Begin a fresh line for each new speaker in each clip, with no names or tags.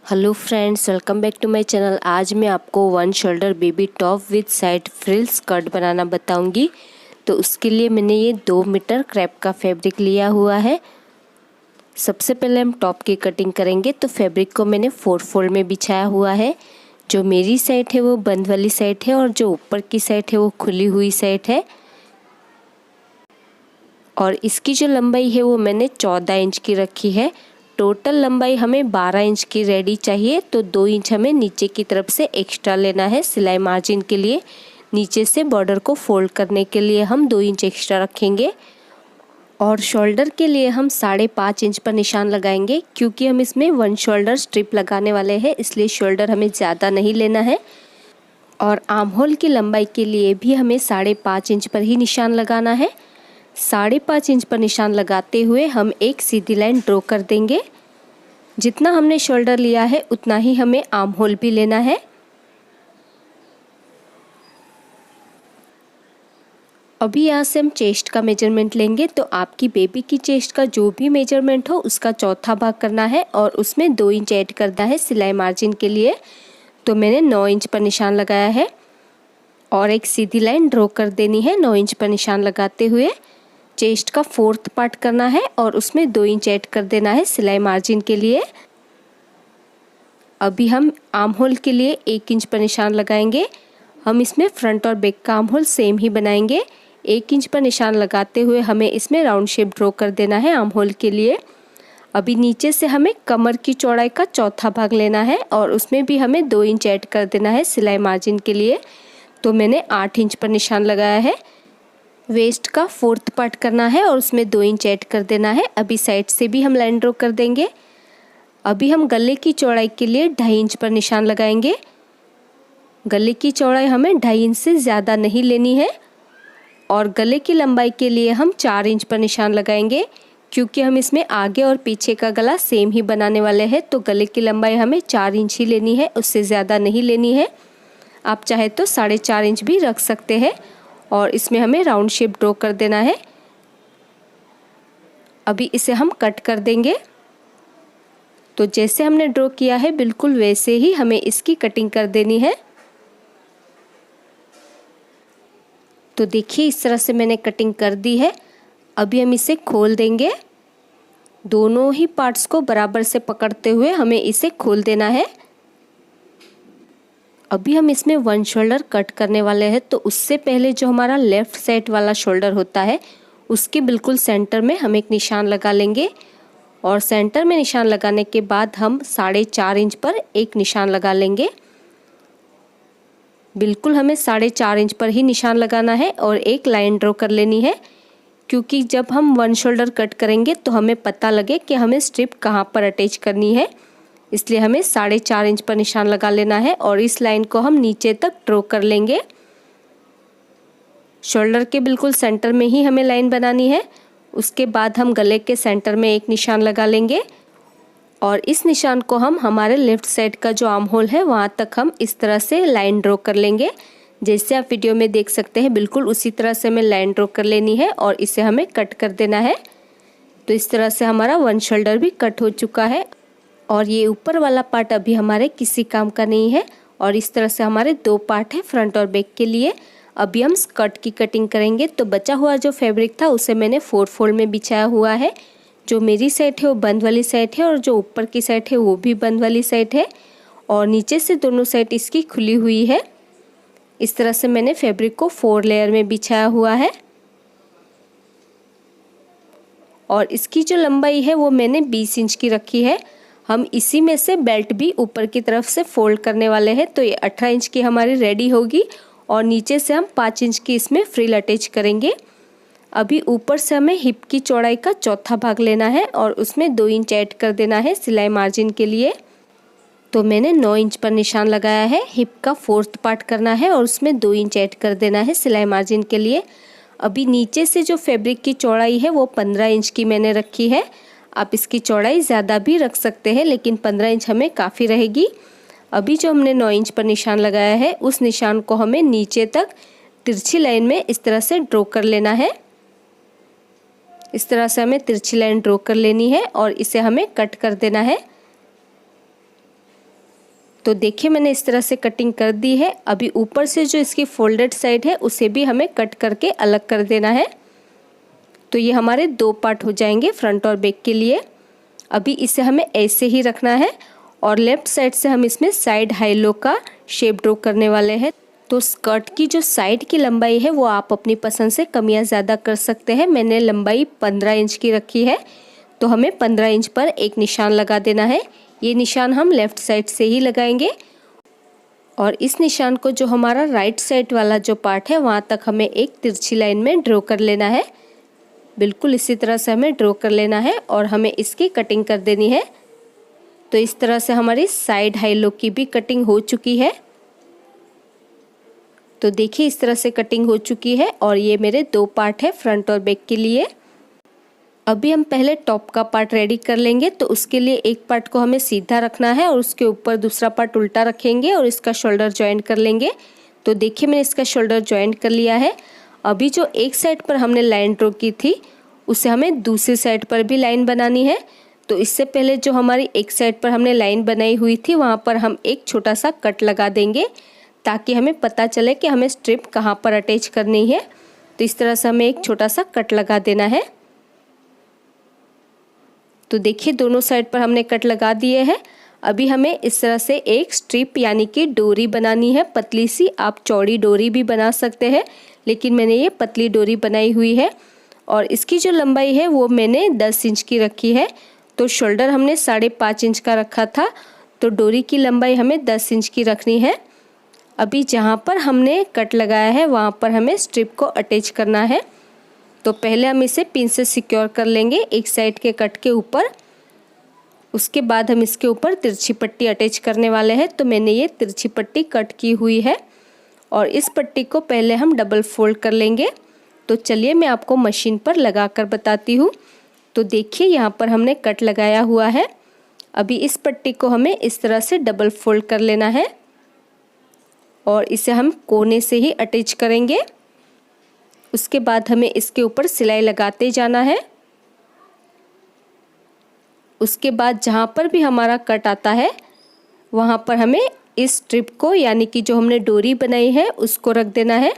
Hello friends, welcome back to my channel. आज मैं आपको one shoulder baby top with side frill skirt बनाना बताऊंगी। तो उसके लिए मैंने ये 2 मीटर क्रेप का फैब्रिक लिया हुआ है। सबसे पहले हम टॉप की कटिंग करेंगे। तो फैब्रिक को मैंने 4 फोल्ड में बिछाया हुआ है। जो मेरी साइड है वो बंद वाली साइड है और जो ऊपर की साइड है वो खुली हुई साइड है। और इसकी जो लंबाई है वो मैंने 14 इंच की रखी है। टोटल लंबाई हमें 12 इंच की रेडी चाहिए, तो 2 इंच हमें नीचे की तरफ से एक्स्ट्रा लेना है सिलाई मार्जिन के लिए। नीचे से बॉर्डर को फोल्ड करने के लिए हम 2 इंच एक्स्ट्रा रखेंगे। और शोल्डर के लिए हम 5.5 इंच पर निशान लगाएंगे, क्योंकि हम इसमें वन शोल्डर स्ट्रिप लगाने वाले हैं, इसलिए शोल्डर हमें ज़्यादा नहीं लेना है। और आर्म होल की लंबाई के लिए भी हमें 5.5 इंच पर ही निशान लगाना है। 5.5 इंच पर निशान लगाते हुए हम एक सीधी लाइन ड्रॉ कर देंगे। जितना हमने शोल्डर लिया है उतना ही हमें आर्म होल भी लेना है। अभी यहाँ से हम चेस्ट का मेजरमेंट लेंगे। तो आपकी बेबी की चेस्ट का जो भी मेजरमेंट हो उसका चौथा भाग करना है और उसमें 2 इंच ऐड करना है सिलाई मार्जिन के लिए। तो मैंने 9 इंच पर निशान लगाया है और एक सीधी लाइन ड्रॉ कर देनी है 9 इंच पर निशान लगाते हुए। चेस्ट का 4th पार्ट करना है और उसमें 2 इंच ऐड कर देना है सिलाई मार्जिन के लिए। अभी हम आर्म होल के लिए 1 इंच पर निशान लगाएंगे। हम इसमें फ्रंट और बैक का आर्म होल सेम ही बनाएंगे। 1 इंच पर निशान लगाते हुए हमें इसमें राउंड शेप ड्रॉ कर देना है आर्म होल के लिए। अभी नीचे से हमें कमर की चौड़ाई का चौथा भाग लेना है और उसमें भी हमें 2 इंच ऐड कर देना है सिलाई मार्जिन के लिए। तो मैंने 8 इंच पर निशान लगाया है। वेस्ट का 4th पार्ट करना है और उसमें 2 इंच ऐड कर देना है। अभी साइड से भी हम लाइन ड्रॉ कर देंगे। अभी हम गले की चौड़ाई के लिए 2.5 इंच पर निशान लगाएंगे। गले की चौड़ाई हमें 2.5 इंच से ज़्यादा नहीं लेनी है। और गले की लंबाई के लिए हम 4 इंच पर निशान लगाएंगे, क्योंकि हम इसमें आगे और पीछे का गला सेम ही बनाने वाले हैं। तो गले की लंबाई हमें 4 इंच ही लेनी है, उससे ज़्यादा नहीं लेनी है। आप चाहे तो 4.5 इंच भी रख सकते हैं। और इसमें हमें राउंड शेप ड्रॉ कर देना है। अभी इसे हम कट कर देंगे। तो जैसे हमने ड्रॉ किया है बिल्कुल वैसे ही हमें इसकी कटिंग कर देनी है। तो देखिए इस तरह से मैंने कटिंग कर दी है। अभी हम इसे खोल देंगे। दोनों ही पार्ट्स को बराबर से पकड़ते हुए हमें इसे खोल देना है। अभी हम इसमें वन शोल्डर कट करने वाले हैं, तो उससे पहले जो हमारा लेफ़्ट साइड वाला शोल्डर होता है उसके बिल्कुल सेंटर में हम एक निशान लगा लेंगे। और सेंटर में निशान लगाने के बाद हम 4.5 इंच पर एक निशान लगा लेंगे। बिल्कुल हमें 4.5 इंच पर ही निशान लगाना है और एक लाइन ड्रॉ कर लेनी है, क्योंकि जब हम वन शोल्डर कट करेंगे तो हमें पता लगे कि हमें स्ट्रिप कहाँ पर अटैच करनी है। इसलिए हमें 4.5 इंच पर निशान लगा लेना है और इस लाइन को हम नीचे तक ड्रॉ कर लेंगे। शोल्डर के बिल्कुल सेंटर में ही हमें लाइन बनानी है। उसके बाद हम गले के सेंटर में एक निशान लगा लेंगे और इस निशान को हम हमारे लेफ्ट साइड का जो आर्म होल है वहाँ तक हम इस तरह से लाइन ड्रॉ कर लेंगे। जैसे आप वीडियो में देख सकते हैं बिल्कुल उसी तरह से हमें लाइन ड्रॉ कर लेनी है और इसे हमें कट कर देना है। तो इस तरह से हमारा वन शोल्डर भी कट हो चुका है और ये ऊपर वाला पार्ट अभी हमारे किसी काम का नहीं है। और इस तरह से हमारे 2 पार्ट है फ्रंट और बैक के लिए। अभी हम स्कर्ट की कटिंग करेंगे। तो बचा हुआ जो फैब्रिक था उसे मैंने 4 फोल्ड में बिछाया हुआ है। जो मेरी साइड है वो बंद वाली साइड है और जो ऊपर की साइड है वो भी बंद वाली साइड है और नीचे से दोनों साइड इसकी खुली हुई है। इस तरह से मैंने फैब्रिक को 4 लेयर में बिछाया हुआ है। और इसकी जो लंबाई है वो मैंने 20 इंच की रखी है। हम इसी में से बेल्ट भी ऊपर की तरफ से फोल्ड करने वाले हैं। तो ये 18 इंच की हमारी रेडी होगी और नीचे से हम 5 इंच की इसमें फ्रिल अटैच करेंगे। अभी ऊपर से हमें हिप की चौड़ाई का चौथा भाग लेना है और उसमें 2 इंच ऐड कर देना है सिलाई मार्जिन के लिए। तो मैंने 9 इंच पर निशान लगाया है। हिप का 4th पार्ट करना है और उसमें 2 इंच ऐड कर देना है सिलाई मार्जिन के लिए। अभी नीचे से जो फैब्रिक की चौड़ाई है वो 15 इंच की मैंने रखी है। आप इसकी चौड़ाई ज़्यादा भी रख सकते हैं, लेकिन 15 इंच हमें काफ़ी रहेगी। अभी जो हमने 9 इंच पर निशान लगाया है उस निशान को हमें नीचे तक तिरछी लाइन में इस तरह से ड्रॉ कर लेना है। इस तरह से हमें तिरछी लाइन ड्रॉ कर लेनी है और इसे हमें कट कर देना है। तो देखिए मैंने इस तरह से कटिंग कर दी है। अभी ऊपर से जो इसकी फोल्डेड साइड है उसे भी हमें कट करके अलग कर देना है। तो ये हमारे 2 पार्ट हो जाएंगे फ्रंट और बैक के लिए। अभी इसे हमें ऐसे ही रखना है और लेफ्ट साइड से हम इसमें साइड हाई लो का शेप ड्रॉ करने वाले हैं। तो स्कर्ट की जो साइड की लंबाई है वो आप अपनी पसंद से कम या ज़्यादा कर सकते हैं। मैंने लंबाई 15 इंच की रखी है, तो हमें 15 इंच पर एक निशान लगा देना है। ये निशान हम लेफ़्ट साइड से ही लगाएंगे और इस निशान को जो हमारा राइट साइड वाला जो पार्ट है वहाँ तक हमें एक तिरछी लाइन में ड्रॉ कर लेना है। बिल्कुल इसी तरह से हमें ड्रॉ कर लेना है और हमें इसकी कटिंग कर देनी है। तो इस तरह से हमारी साइड हाई लो की भी कटिंग हो चुकी है। तो देखिए इस तरह से कटिंग हो चुकी है और ये मेरे 2 पार्ट है फ्रंट और बैक के लिए। अभी हम पहले टॉप का पार्ट रेडी कर लेंगे। तो उसके लिए एक पार्ट को हमें सीधा रखना है और उसके ऊपर दूसरा पार्ट उल्टा रखेंगे और इसका शोल्डर ज्वाइन कर लेंगे। तो देखिए मैंने इसका शोल्डर ज्वाइन कर लिया है। अभी जो एक साइड पर हमने लाइन ड्रॉ की थी उसे हमें दूसरी साइड पर भी लाइन बनानी है। तो इससे पहले जो हमारी एक साइड पर हमने लाइन बनाई हुई थी वहाँ पर हम एक छोटा सा कट लगा देंगे ताकि हमें पता चले कि हमें स्ट्रिप कहाँ पर अटैच करनी है। तो इस तरह से हमें एक छोटा सा कट लगा देना है। तो देखिए दोनों साइड पर हमने कट लगा दिए हैं। अभी हमें इस तरह से एक स्ट्रिप यानी कि डोरी बनानी है, पतली सी। आप चौड़ी डोरी भी बना सकते हैं, लेकिन मैंने ये पतली डोरी बनाई हुई है और इसकी जो लंबाई है वो मैंने 10 इंच की रखी है। तो शोल्डर हमने 5.5 इंच का रखा था, तो डोरी की लंबाई हमें 10 इंच की रखनी है। अभी जहाँ पर हमने कट लगाया है वहाँ पर हमें स्ट्रिप को अटैच करना है। तो पहले हम इसे पिन से सिक्योर कर लेंगे एक साइड के कट के ऊपर। उसके बाद हम इसके ऊपर तिरछी पट्टी अटैच करने वाले हैं। तो मैंने ये तिरछी पट्टी कट की हुई है और इस पट्टी को पहले हम डबल फोल्ड कर लेंगे। तो चलिए मैं आपको मशीन पर लगा कर बताती हूँ। तो देखिए यहाँ पर हमने कट लगाया हुआ है। अभी इस पट्टी को हमें इस तरह से डबल फोल्ड कर लेना है और इसे हम कोने से ही अटैच करेंगे। उसके बाद हमें इसके ऊपर सिलाई लगाते जाना है। उसके बाद जहाँ पर भी हमारा कट आता है वहाँ पर हमें इस स्ट्रिप को यानी कि जो हमने डोरी बनाई है उसको रख देना है।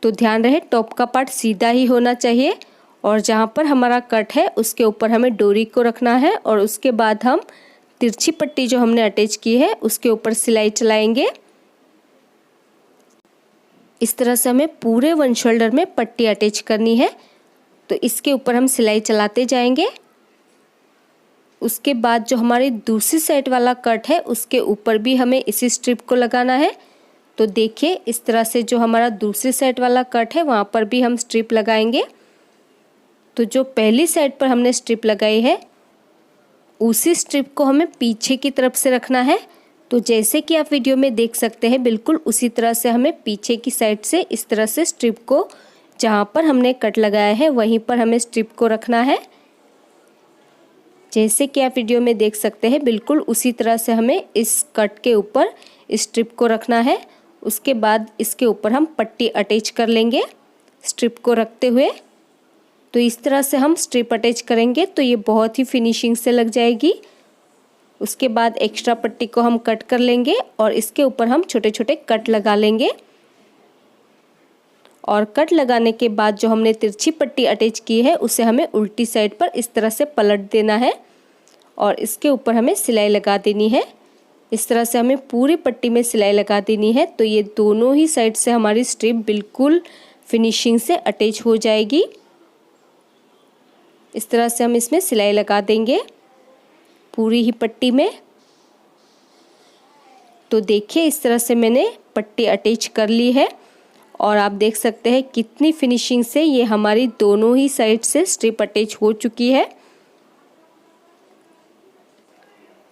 तो ध्यान रहे टॉप का पार्ट सीधा ही होना चाहिए और जहाँ पर हमारा कट है उसके ऊपर हमें डोरी को रखना है और उसके बाद हम तिरछी पट्टी जो हमने अटैच की है उसके ऊपर सिलाई चलाएंगे। इस तरह से हमें पूरे 1 शोल्डर में पट्टी अटैच करनी है। तो इसके ऊपर हम सिलाई चलाते जाएंगे। उसके बाद जो हमारी दूसरी साइड वाला कट है उसके ऊपर भी हमें इसी स्ट्रिप को लगाना है। तो देखिए इस तरह से जो हमारा दूसरी साइड वाला कट है वहाँ पर भी हम स्ट्रिप लगाएंगे। तो जो पहली साइड पर हमने स्ट्रिप लगाई है उसी स्ट्रिप को हमें पीछे की तरफ से रखना है। तो जैसे कि आप वीडियो में देख सकते हैं बिल्कुल उसी तरह से हमें पीछे की साइड से इस तरह से स्ट्रिप को जहाँ पर हमने कट लगाया है वहीं पर हमें स्ट्रिप को रखना है। जैसे कि आप वीडियो में देख सकते हैं बिल्कुल उसी तरह से हमें इस कट के ऊपर स्ट्रिप को रखना है। उसके बाद इसके ऊपर हम पट्टी अटैच कर लेंगे स्ट्रिप को रखते हुए। तो इस तरह से हम स्ट्रिप अटैच करेंगे तो ये बहुत ही फिनिशिंग से लग जाएगी। उसके बाद एक्स्ट्रा पट्टी को हम कट कर लेंगे और इसके ऊपर हम छोटे छोटे कट लगा लेंगे और कट लगाने के बाद जो हमने तिरछी पट्टी अटैच की है उसे हमें उल्टी साइड पर इस तरह से पलट देना है और इसके ऊपर हमें सिलाई लगा देनी है। इस तरह से हमें पूरी पट्टी में सिलाई लगा देनी है। तो ये दोनों ही साइड से हमारी स्ट्रिप बिल्कुल फिनिशिंग से अटैच हो जाएगी। इस तरह से हम इसमें सिलाई लगा देंगे पूरी ही पट्टी में। तो देखिए इस तरह से मैंने पट्टी अटैच कर ली है और आप देख सकते हैं कितनी फिनिशिंग से ये हमारी दोनों ही साइड से स्ट्रिप अटैच हो चुकी है।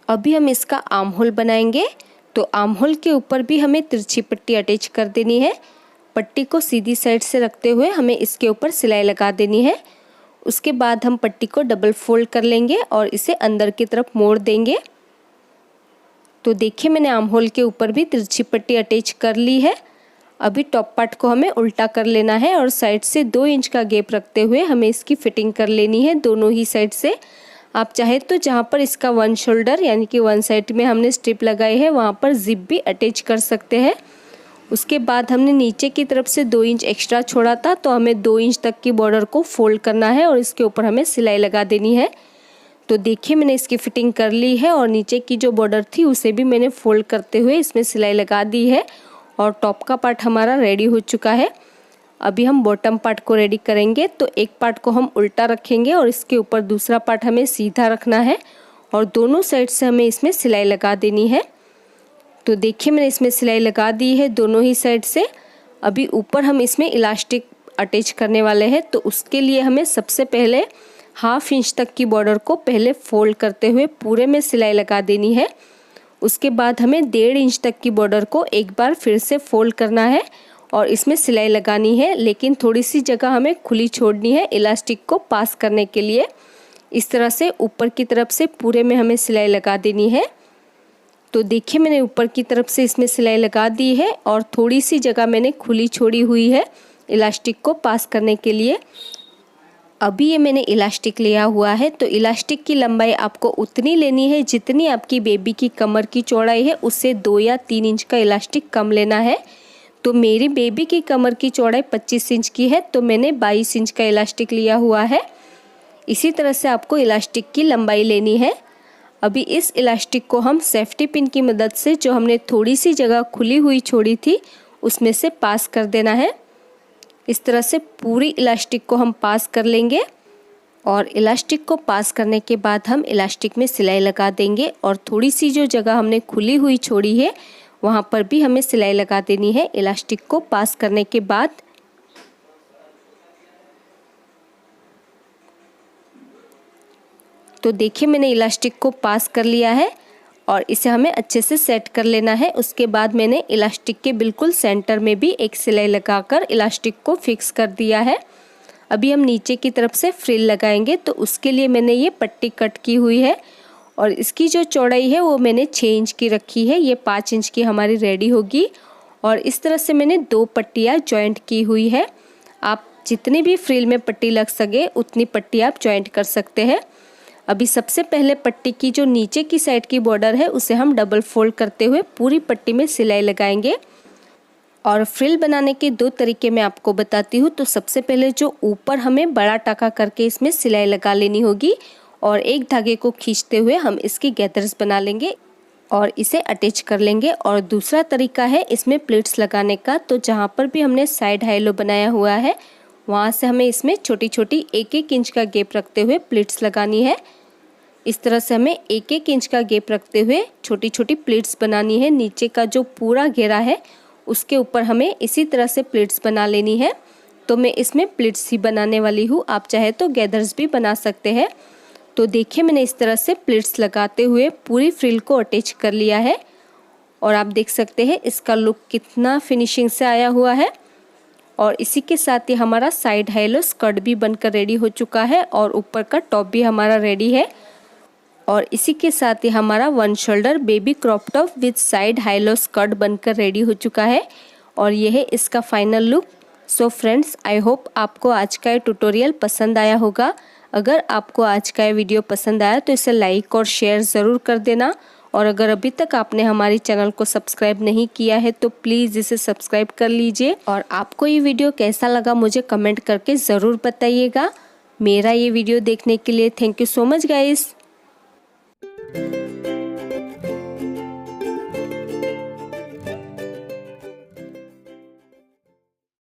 अभी हम इसका आर्म होल बनाएंगे। तो आर्म होल के ऊपर भी हमें तिरछी पट्टी अटैच कर देनी है। पट्टी को सीधी साइड से रखते हुए हमें इसके ऊपर सिलाई लगा देनी है। उसके बाद हम पट्टी को डबल फोल्ड कर लेंगे और इसे अंदर की तरफ मोड़ देंगे। तो देखिए मैंने आर्म होल के ऊपर भी तिरछी पट्टी अटैच कर ली है। अभी टॉप पार्ट को हमें उल्टा कर लेना है और साइड से 2 इंच का गैप रखते हुए हमें इसकी फिटिंग कर लेनी है दोनों ही साइड से। आप चाहे तो जहाँ पर इसका वन शोल्डर यानी कि वन साइड में हमने स्ट्रिप लगाई है वहाँ पर जिप भी अटैच कर सकते हैं। उसके बाद हमने नीचे की तरफ से 2 इंच एक्स्ट्रा छोड़ा था, तो हमें 2 इंच तक की बॉर्डर को फोल्ड करना है और इसके ऊपर हमें सिलाई लगा देनी है। तो देखिए मैंने इसकी फिटिंग कर ली है और नीचे की जो बॉर्डर थी उसे भी मैंने फोल्ड करते हुए इसमें सिलाई लगा दी है और टॉप का पार्ट हमारा रेडी हो चुका है। अभी हम बॉटम पार्ट को रेडी करेंगे। तो एक पार्ट को हम उल्टा रखेंगे और इसके ऊपर दूसरा पार्ट हमें सीधा रखना है और दोनों साइड से हमें इसमें सिलाई लगा देनी है। तो देखिए मैंने इसमें सिलाई लगा दी है दोनों ही साइड से। अभी ऊपर हम इसमें इलास्टिक अटैच करने वाले हैं, तो उसके लिए हमें सबसे पहले 1/2 इंच तक की बॉर्डर को पहले फोल्ड करते हुए पूरे में सिलाई लगा देनी है। उसके बाद हमें 1.5 इंच तक की बॉर्डर को एक बार फिर से फोल्ड करना है और इसमें सिलाई लगानी है, लेकिन थोड़ी सी जगह हमें खुली छोड़नी है इलास्टिक को पास करने के लिए। इस तरह से ऊपर की तरफ से पूरे में हमें सिलाई लगा देनी है। तो देखिए मैंने ऊपर की तरफ से इसमें सिलाई लगा दी है और थोड़ी सी जगह मैंने खुली छोड़ी हुई है इलास्टिक को पास करने के लिए। अभी ये मैंने इलास्टिक लिया हुआ है, तो इलास्टिक की लंबाई आपको उतनी लेनी है जितनी आपकी बेबी की कमर की चौड़ाई है, उससे 2 या 3 इंच का इलास्टिक कम लेना है। तो मेरी बेबी की कमर की चौड़ाई 25 इंच की है, तो मैंने 22 इंच का इलास्टिक लिया हुआ है। इसी तरह से आपको इलास्टिक की लंबाई लेनी है। अभी इस इलास्टिक को हम सेफ्टी पिन की मदद से जो हमने थोड़ी सी जगह खुली हुई छोड़ी थी उसमें से पास कर देना है। इस तरह से पूरी इलास्टिक को हम पास कर लेंगे और इलास्टिक को पास करने के बाद हम इलास्टिक में सिलाई लगा देंगे और थोड़ी सी जो जगह हमने खुली हुई छोड़ी है वहाँ पर भी हमें सिलाई लगा देनी है इलास्टिक को पास करने के बाद। तो देखिए मैंने इलास्टिक को पास कर लिया है और इसे हमें अच्छे से सेट कर लेना है। उसके बाद मैंने इलास्टिक के बिल्कुल सेंटर में भी एक सिलाई लगाकर इलास्टिक को फिक्स कर दिया है। अभी हम नीचे की तरफ से फ्रिल लगाएंगे, तो उसके लिए मैंने ये पट्टी कट की हुई है और इसकी जो चौड़ाई है वो मैंने 6 इंच की रखी है। ये 5 इंच की हमारी रेडी होगी और इस तरह से मैंने 2 पट्टियाँ जॉइंट की हुई है। आप जितनी भी फ्रिल में पट्टी लग सके उतनी पट्टी आप जॉइंट कर सकते हैं। अभी सबसे पहले पट्टी की जो नीचे की साइड की बॉर्डर है उसे हम डबल फोल्ड करते हुए पूरी पट्टी में सिलाई लगाएंगे। और फ्रिल बनाने के 2 तरीके मैं आपको बताती हूँ। तो सबसे पहले जो ऊपर हमें बड़ा टाका करके इसमें सिलाई लगा लेनी होगी और एक धागे को खींचते हुए हम इसकी गैदर्स बना लेंगे और इसे अटैच कर लेंगे। और दूसरा तरीका है इसमें प्लीट्स लगाने का। तो जहाँ पर भी हमने साइड हाईलो बनाया हुआ है वहाँ से हमें इसमें छोटी छोटी 1-1 इंच का गैप रखते हुए प्लीट्स लगानी है। इस तरह से हमें 1-1 इंच का गैप रखते हुए छोटी छोटी प्लीट्स बनानी है। नीचे का जो पूरा घेरा है उसके ऊपर हमें इसी तरह से प्लीट्स बना लेनी है। तो मैं इसमें प्लीट्स ही बनाने वाली हूँ, आप चाहे तो गैदर्स भी बना सकते हैं। तो देखिए मैंने इस तरह से प्लीट्स लगाते हुए पूरी फ्रिल को अटैच कर लिया है और आप देख सकते हैं इसका लुक कितना फिनिशिंग से आया हुआ है। और इसी के साथ ही हमारा साइड हाईलो स्कर्ट भी बनकर रेडी हो चुका है और ऊपर का टॉप भी हमारा रेडी है। और इसी के साथ ही हमारा one shoulder baby crop top with side high-low skirt बनकर रेडी हो चुका है और यह है इसका final look. So friends, I hope आपको आज का ये ट्यूटोरियल पसंद आया होगा। अगर आपको आज का ये वीडियो पसंद आया तो इसे लाइक और शेयर ज़रूर कर देना। और अगर अभी तक आपने हमारी चैनल को सब्सक्राइब नहीं किया है तो प्लीज़ इसे सब्सक्राइब कर लीजिए। और आपको ये वीडियो कैसा लगा मुझे कमेंट करके ज़रूर बताइएगा। मेरा ये वीडियो देखने के लिए thank you so much guys.